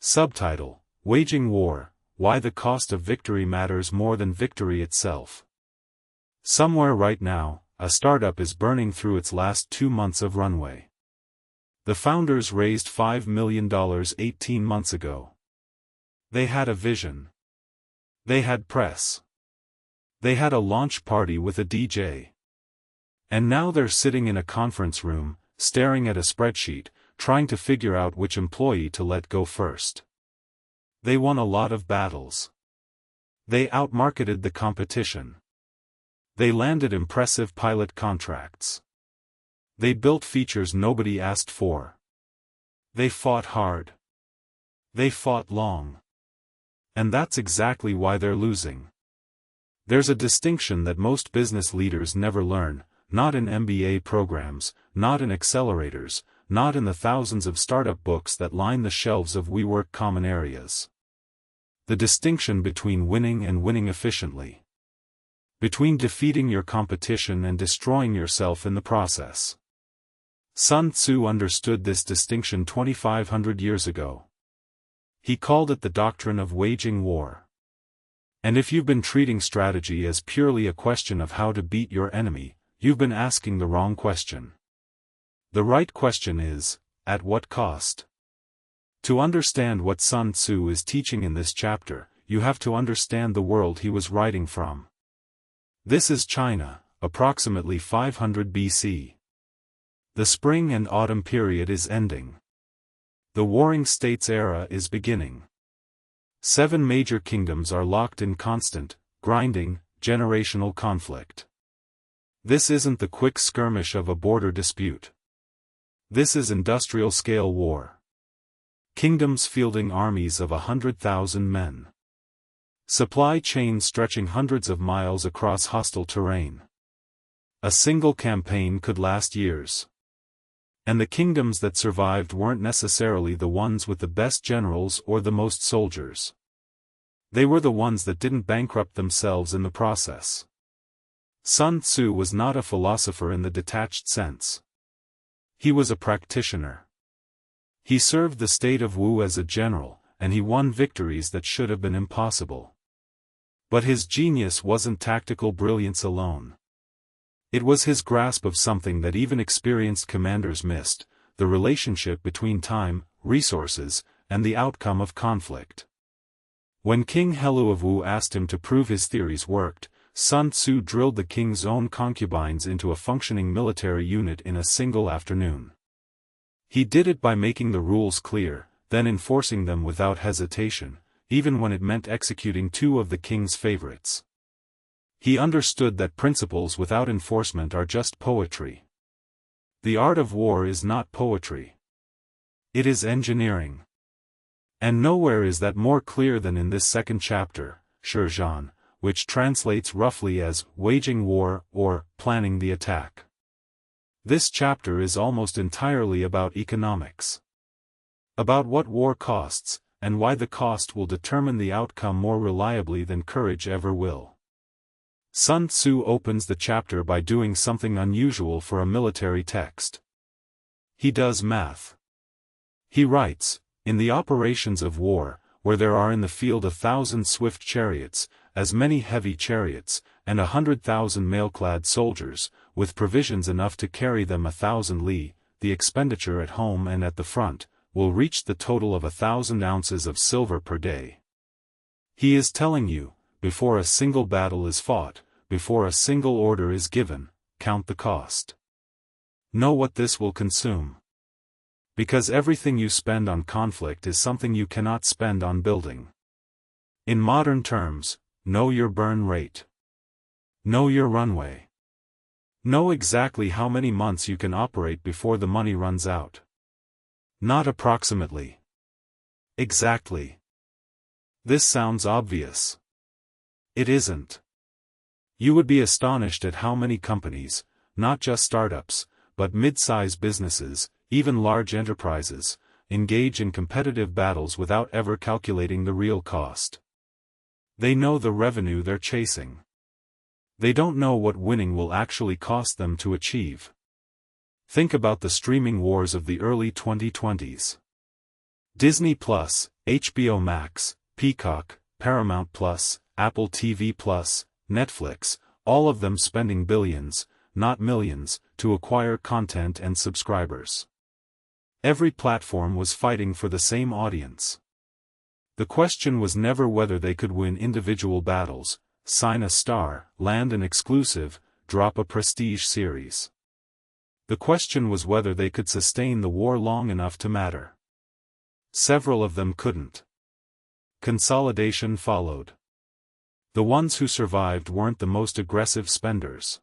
Subtitle: Waging War, Why the Cost of Victory Matters More Than Victory Itself. Somewhere right now, a startup is burning through its last 2 months of runway. The founders raised $5 million 18 months ago. They had a vision. They had press. They had a launch party with a DJ. And now they're sitting in a conference room, staring at a spreadsheet, trying to figure out which employee to let go first. They won a lot of battles. They outmarketed the competition. They landed impressive pilot contracts. They built features nobody asked for. They fought hard. They fought long. And that's exactly why they're losing. There's a distinction that most business leaders never learn, not in MBA programs, not in accelerators, not in the thousands of startup books that line the shelves of WeWork common areas. The distinction between winning and winning efficiently. Between defeating your competition and destroying yourself in the process. Sun Tzu understood this distinction 2,500 years ago. He called it the doctrine of waging war. And if you've been treating strategy as purely a question of how to beat your enemy, you've been asking the wrong question. The right question is, at what cost? To understand what Sun Tzu is teaching in this chapter, you have to understand the world he was writing from. This is China, approximately 500 BC. The spring and autumn period is ending. The warring states era is beginning. 7 major kingdoms are locked in constant, grinding, generational conflict. This isn't the quick skirmish of a border dispute. This is industrial-scale war. Kingdoms fielding armies of 100,000 men. Supply chains stretching hundreds of miles across hostile terrain. A single campaign could last years. And the kingdoms that survived weren't necessarily the ones with the best generals or the most soldiers. They were the ones that didn't bankrupt themselves in the process. Sun Tzu was not a philosopher in the detached sense. He was a practitioner. He served the state of Wu as a general, and he won victories that should have been impossible. But his genius wasn't tactical brilliance alone. It was his grasp of something that even experienced commanders missed, the relationship between time, resources, and the outcome of conflict. When King Helu of Wu asked him to prove his theories worked, Sun Tzu drilled the king's own concubines into a functioning military unit in a single afternoon. He did it by making the rules clear, then enforcing them without hesitation, even when it meant executing 2 of the king's favorites. He understood that principles without enforcement are just poetry. The art of war is not poetry. It is engineering. And nowhere is that more clear than in this second chapter, Shizhan, which translates roughly as waging war or planning the attack. This chapter is almost entirely about economics. About what war costs, and why the cost will determine the outcome more reliably than courage ever will. Sun Tzu opens the chapter by doing something unusual for a military text. He does math. He writes, in the operations of war, where there are in the field 1,000 swift chariots, as many heavy chariots, and 100,000 mail-clad soldiers, with provisions enough to carry them 1,000 li, the expenditure at home and at the front, will reach the total of 1,000 ounces of silver per day. He is telling you, before a single battle is fought, before a single order is given, count the cost. Know what this will consume. Because everything you spend on conflict is something you cannot spend on building. In modern terms, know your burn rate. Know your runway. Know exactly how many months you can operate before the money runs out. Not approximately. Exactly. This sounds obvious. It isn't. You would be astonished at how many companies, not just startups, but mid-size businesses, even large enterprises, engage in competitive battles without ever calculating the real cost. They know the revenue they're chasing. They don't know what winning will actually cost them to achieve. Think about the streaming wars of the early 2020s. Disney Plus, HBO Max, Peacock, Paramount Plus, Apple TV Plus, Netflix, all of them spending billions, not millions, to acquire content and subscribers. Every platform was fighting for the same audience. The question was never whether they could win individual battles, sign a star, land an exclusive, drop a prestige series. The question was whether they could sustain the war long enough to matter. Several of them couldn't. Consolidation followed. The ones who survived weren't the most aggressive spenders.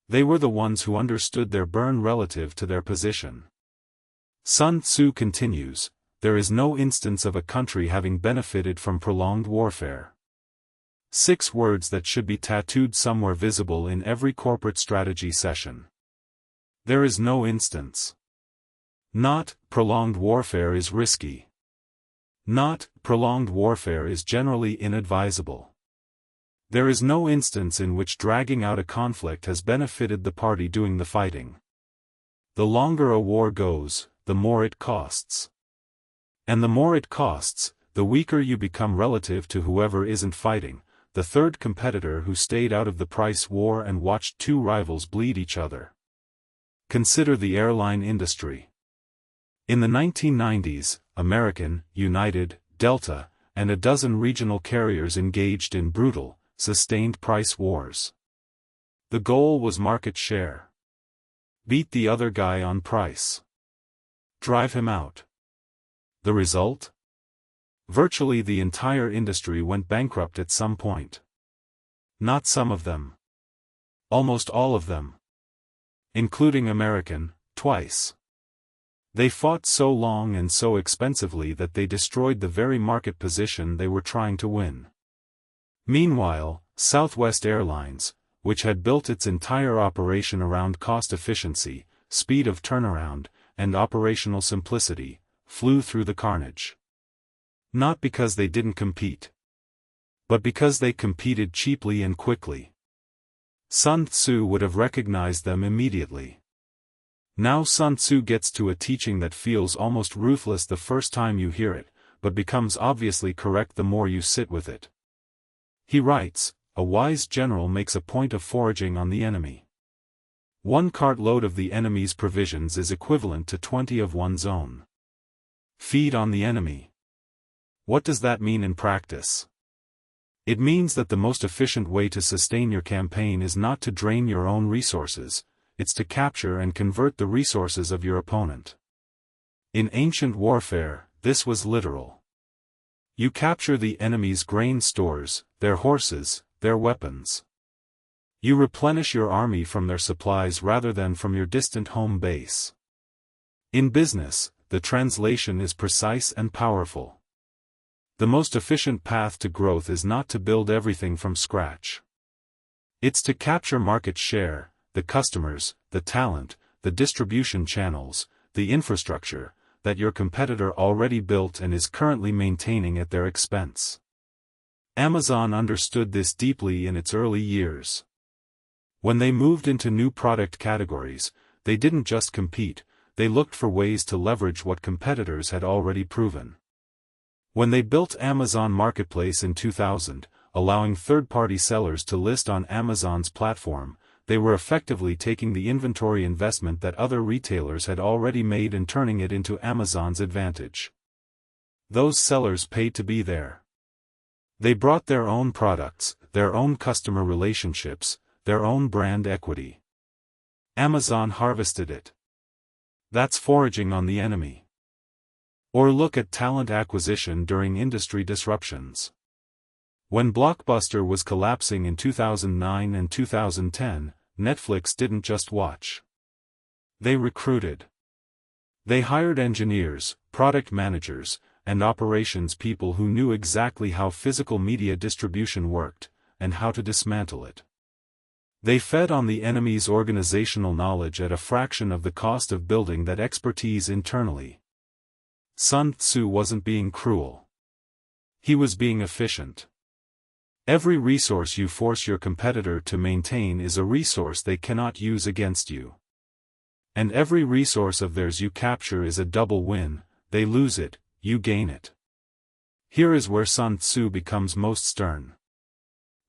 They were the ones who understood their burn relative to their position. Sun Tzu continues, there is no instance of a country having benefited from prolonged warfare. 6 words that should be tattooed somewhere visible in every corporate strategy session. There is no instance. Not, prolonged warfare is risky. Not, prolonged warfare is generally inadvisable. There is no instance in which dragging out a conflict has benefited the party doing the fighting. The longer a war goes, the more it costs. And the more it costs, the weaker you become relative to whoever isn't fighting, the third competitor who stayed out of the price war and watched 2 rivals bleed each other. Consider the airline industry. In the 1990s, American, United, Delta, and a dozen regional carriers engaged in brutal, sustained price wars. The goal was market share. Beat the other guy on price. Drive him out. The result? Virtually the entire industry went bankrupt at some point. Not some of them. Almost all of them. Including American, twice. They fought so long and so expensively that they destroyed the very market position they were trying to win. Meanwhile, Southwest Airlines, which had built its entire operation around cost efficiency, speed of turnaround, and operational simplicity, flew through the carnage. Not because they didn't compete, but because they competed cheaply and quickly. Sun Tzu would have recognized them immediately. Now Sun Tzu gets to a teaching that feels almost ruthless the first time you hear it, but becomes obviously correct the more you sit with it. He writes, a wise general makes a point of foraging on the enemy. 1 cartload of the enemy's provisions is equivalent to 20 of one's own. Feed on the enemy. What does that mean in practice? It means that the most efficient way to sustain your campaign is not to drain your own resources, it's to capture and convert the resources of your opponent. In ancient warfare, this was literal. You capture the enemy's grain stores, their horses, their weapons. You replenish your army from their supplies rather than from your distant home base. In business, the translation is precise and powerful. The most efficient path to growth is not to build everything from scratch. It's to capture market share, the customers, the talent, the distribution channels, the infrastructure, that your competitor already built and is currently maintaining at their expense. Amazon understood this deeply in its early years. When they moved into new product categories, they didn't just compete, they looked for ways to leverage what competitors had already proven. When they built Amazon Marketplace in 2000, allowing third-party sellers to list on Amazon's platform, they were effectively taking the inventory investment that other retailers had already made and turning it into Amazon's advantage. Those sellers paid to be there. They brought their own products, their own customer relationships, their own brand equity. Amazon harvested it. That's foraging on the enemy. Or look at talent acquisition during industry disruptions. When Blockbuster was collapsing in 2009 and 2010, Netflix didn't just watch. They recruited. They hired engineers, product managers, and operations people who knew exactly how physical media distribution worked, and how to dismantle it. They fed on the enemy's organizational knowledge at a fraction of the cost of building that expertise internally. Sun Tzu wasn't being cruel. He was being efficient. Every resource you force your competitor to maintain is a resource they cannot use against you. And every resource of theirs you capture is a double win, they lose it, you gain it. Here is where Sun Tzu becomes most stern,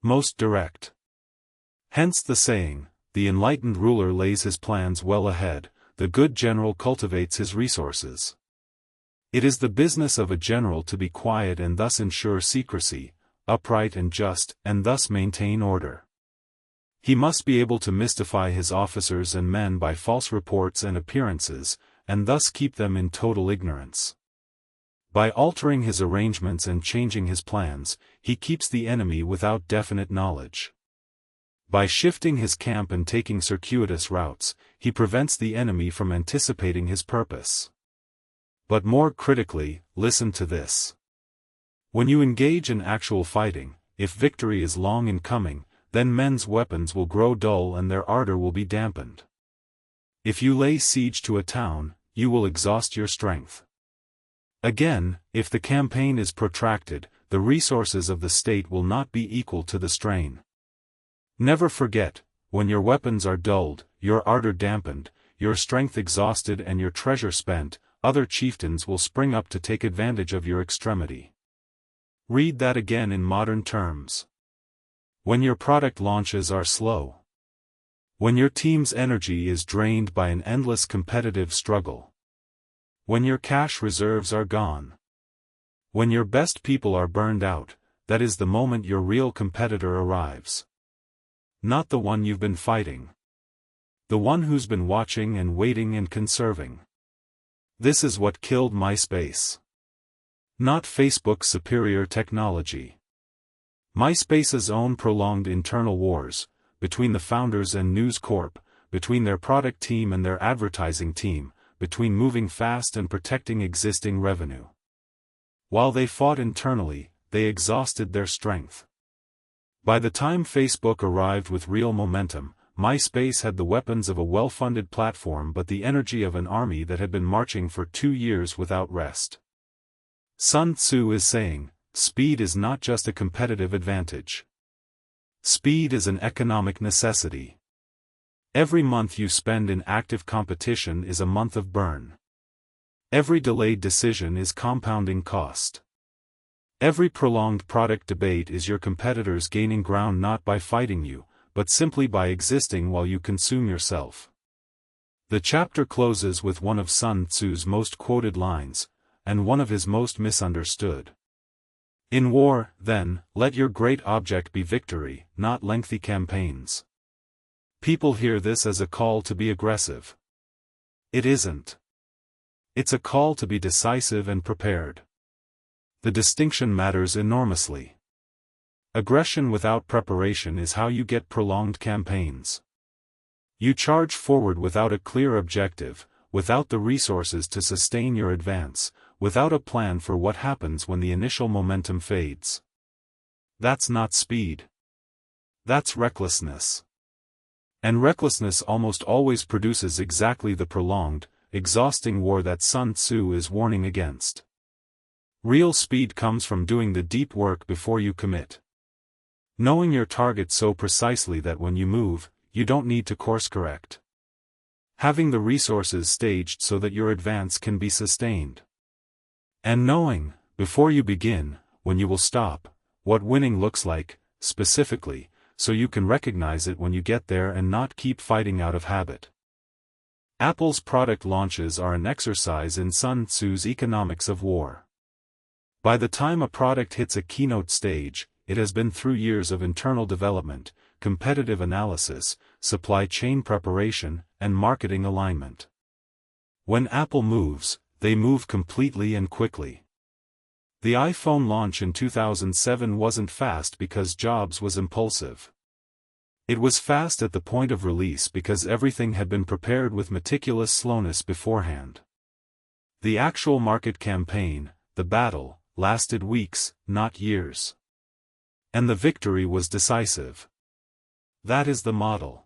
most direct. Hence the saying, the enlightened ruler lays his plans well ahead, the good general cultivates his resources. It is the business of a general to be quiet and thus ensure secrecy, upright and just, and thus maintain order. He must be able to mystify his officers and men by false reports and appearances, and thus keep them in total ignorance. By altering his arrangements and changing his plans, he keeps the enemy without definite knowledge. By shifting his camp and taking circuitous routes, he prevents the enemy from anticipating his purpose. But more critically, listen to this. When you engage in actual fighting, if victory is long in coming, then men's weapons will grow dull and their ardor will be dampened. If you lay siege to a town, you will exhaust your strength. Again, if the campaign is protracted, the resources of the state will not be equal to the strain. Never forget, when your weapons are dulled, your ardor dampened, your strength exhausted and your treasure spent, other chieftains will spring up to take advantage of your extremity. Read that again in modern terms. When your product launches are slow. When your team's energy is drained by an endless competitive struggle. When your cash reserves are gone. When your best people are burned out, that is the moment your real competitor arrives. Not the one you've been fighting. The one who's been watching and waiting and conserving. This is what killed MySpace. Not Facebook's superior technology. MySpace's own prolonged internal wars, between the founders and News Corp, between their product team and their advertising team, between moving fast and protecting existing revenue. While they fought internally, they exhausted their strength. By the time Facebook arrived with real momentum, MySpace had the weapons of a well-funded platform but the energy of an army that had been marching for 2 years without rest. Sun Tzu is saying, speed is not just a competitive advantage. Speed is an economic necessity. Every month you spend in active competition is a month of burn. Every delayed decision is compounding cost. Every prolonged product debate is your competitors gaining ground not by fighting you, but simply by existing while you consume yourself. The chapter closes with one of Sun Tzu's most quoted lines, and one of his most misunderstood. In war, then, let your great object be victory, not lengthy campaigns. People hear this as a call to be aggressive. It isn't. It's a call to be decisive and prepared. The distinction matters enormously. Aggression without preparation is how you get prolonged campaigns. You charge forward without a clear objective, without the resources to sustain your advance, without a plan for what happens when the initial momentum fades. That's not speed. That's recklessness. And recklessness almost always produces exactly the prolonged, exhausting war that Sun Tzu is warning against. Real speed comes from doing the deep work before you commit. Knowing your target so precisely that when you move, you don't need to course correct. Having the resources staged so that your advance can be sustained. And knowing, before you begin, when you will stop, what winning looks like, specifically, so you can recognize it when you get there and not keep fighting out of habit. Apple's product launches are an exercise in Sun Tzu's economics of war. By the time a product hits a keynote stage, it has been through years of internal development, competitive analysis, supply chain preparation, and marketing alignment. When Apple moves, they move completely and quickly. The iPhone launch in 2007 wasn't fast because Jobs was impulsive. It was fast at the point of release because everything had been prepared with meticulous slowness beforehand. The actual market campaign, the battle, lasted weeks, not years. And the victory was decisive. That is the model.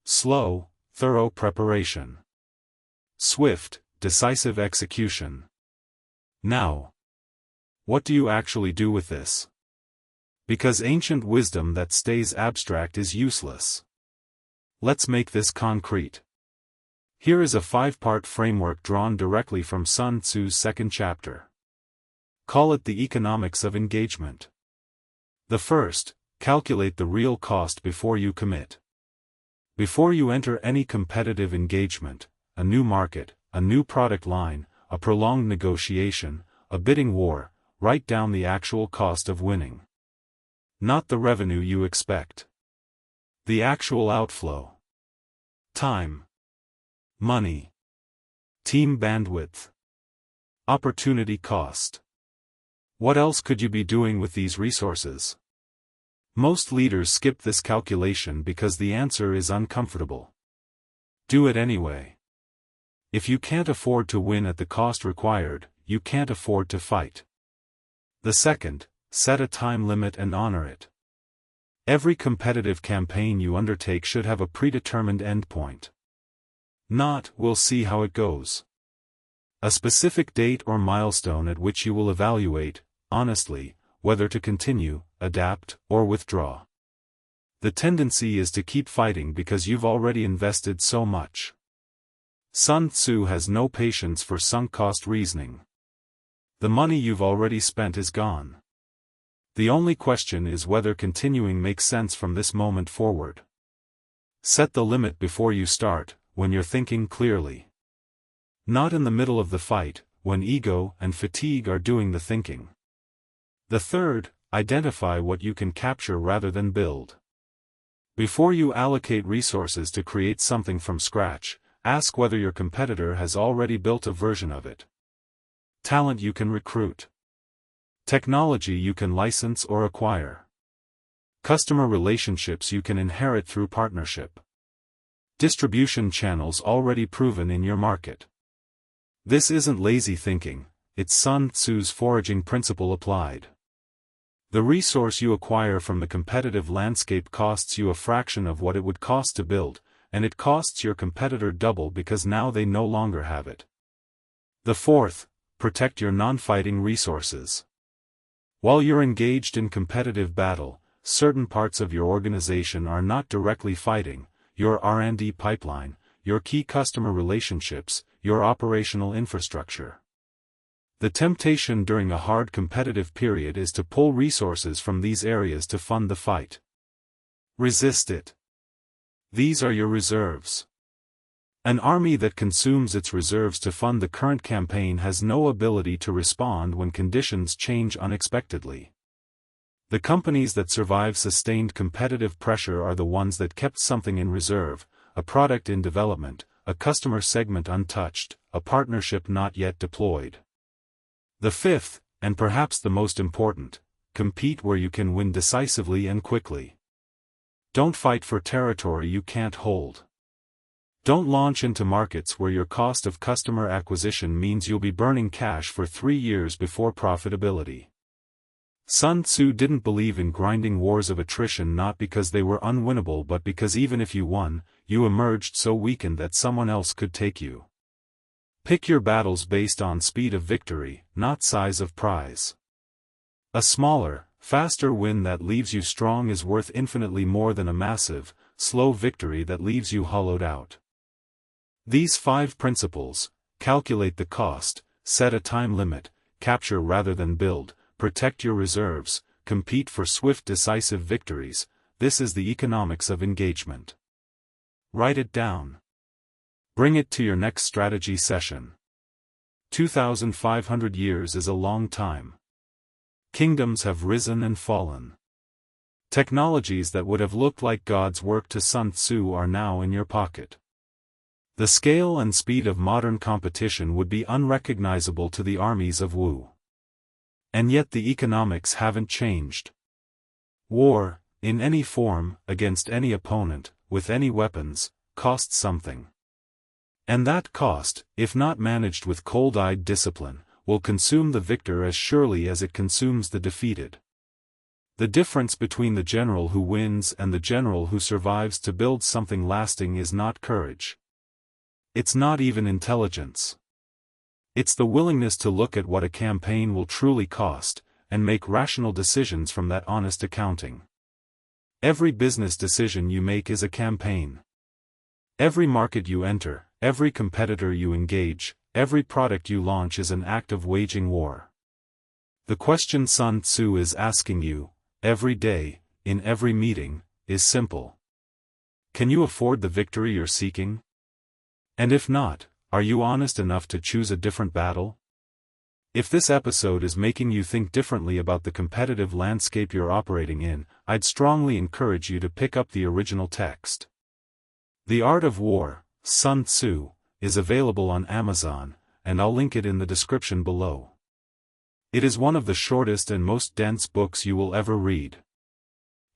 Slow, thorough preparation. Swift, decisive execution. Now, what do you actually do with this? Because ancient wisdom that stays abstract is useless. Let's make this concrete. Here is a 5-part framework drawn directly from Sun Tzu's second chapter. Call it the economics of engagement. The first, calculate the real cost before you commit. Before you enter any competitive engagement, a new market, a new product line, a prolonged negotiation, a bidding war, write down the actual cost of winning. Not the revenue you expect. The actual outflow. Time. Money. Team bandwidth. Opportunity cost. What else could you be doing with these resources? Most leaders skip this calculation because the answer is uncomfortable. Do it anyway. If you can't afford to win at the cost required, you can't afford to fight. The second, set a time limit and honor it. Every competitive campaign you undertake should have a predetermined endpoint. Not, we'll see how it goes. A specific date or milestone at which you will evaluate, honestly, whether to continue, adapt, or withdraw. The tendency is to keep fighting because you've already invested so much. Sun Tzu has no patience for sunk cost reasoning. The money you've already spent is gone. The only question is whether continuing makes sense from this moment forward. Set the limit before you start, when you're thinking clearly. Not in the middle of the fight, when ego and fatigue are doing the thinking. The third, identify what you can capture rather than build. Before you allocate resources to create something from scratch, ask whether your competitor has already built a version of it. Talent you can recruit. Technology you can license or acquire. Customer relationships you can inherit through partnership. Distribution channels already proven in your market. This isn't lazy thinking, it's Sun Tzu's foraging principle applied. The resource you acquire from the competitive landscape costs you a fraction of what it would cost to build, and it costs your competitor double because now they no longer have it. The fourth, protect your non-fighting resources. While you're engaged in competitive battle, certain parts of your organization are not directly fighting: your R&D pipeline, your key customer relationships, your operational infrastructure. The temptation during a hard competitive period is to pull resources from these areas to fund the fight. Resist it. These are your reserves. An army that consumes its reserves to fund the current campaign has no ability to respond when conditions change unexpectedly. The companies that survive sustained competitive pressure are the ones that kept something in reserve, a product in development, a customer segment untouched, a partnership not yet deployed. The fifth, and perhaps the most important, compete where you can win decisively and quickly. Don't fight for territory you can't hold. Don't launch into markets where your cost of customer acquisition means you'll be burning cash for 3 years before profitability. Sun Tzu didn't believe in grinding wars of attrition not because they were unwinnable but because even if you won, you emerged so weakened that someone else could take you. Pick your battles based on speed of victory, not size of prize. A smaller, faster win that leaves you strong is worth infinitely more than a massive, slow victory that leaves you hollowed out. These 5 principles: calculate the cost, set a time limit, capture rather than build, protect your reserves, compete for swift decisive victories. This is the economics of engagement. Write it down. Bring it to your next strategy session. 2,500 years is a long time. Kingdoms have risen and fallen. Technologies that would have looked like God's work to Sun Tzu are now in your pocket. The scale and speed of modern competition would be unrecognizable to the armies of Wu. And yet the economics haven't changed. War, in any form, against any opponent, with any weapons, costs something. And that cost, if not managed with cold-eyed discipline, will consume the victor as surely as it consumes the defeated. The difference between the general who wins and the general who survives to build something lasting is not courage. It's not even intelligence. It's the willingness to look at what a campaign will truly cost, and make rational decisions from that honest accounting. Every business decision you make is a campaign. Every market you enter, every competitor you engage, every product you launch is an act of waging war. The question Sun Tzu is asking you, every day, in every meeting, is simple. Can you afford the victory you're seeking? And if not, are you honest enough to choose a different battle? If this episode is making you think differently about the competitive landscape you're operating in, I'd strongly encourage you to pick up the original text. The Art of War, Sun Tzu, is available on Amazon, and I'll link it in the description below. It is one of the shortest and most dense books you will ever read.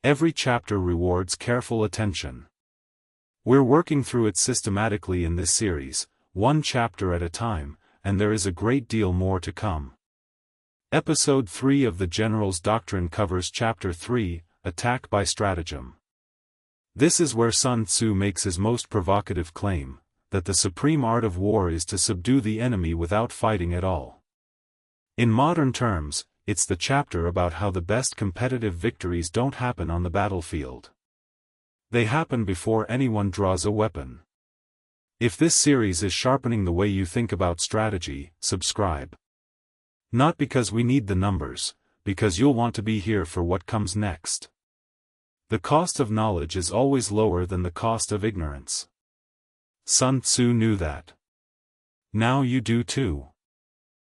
Every chapter rewards careful attention. We're working through it systematically in this series, one chapter at a time, and there is a great deal more to come. Episode 3 of the General's Doctrine covers Chapter 3, Attack by Stratagem. This is where Sun Tzu makes his most provocative claim, that the supreme art of war is to subdue the enemy without fighting at all. In modern terms, it's the chapter about how the best competitive victories don't happen on the battlefield. They happen before anyone draws a weapon. If this series is sharpening the way you think about strategy, subscribe. Not because we need the numbers, because you'll want to be here for what comes next. The cost of knowledge is always lower than the cost of ignorance. Sun Tzu knew that. Now you do too.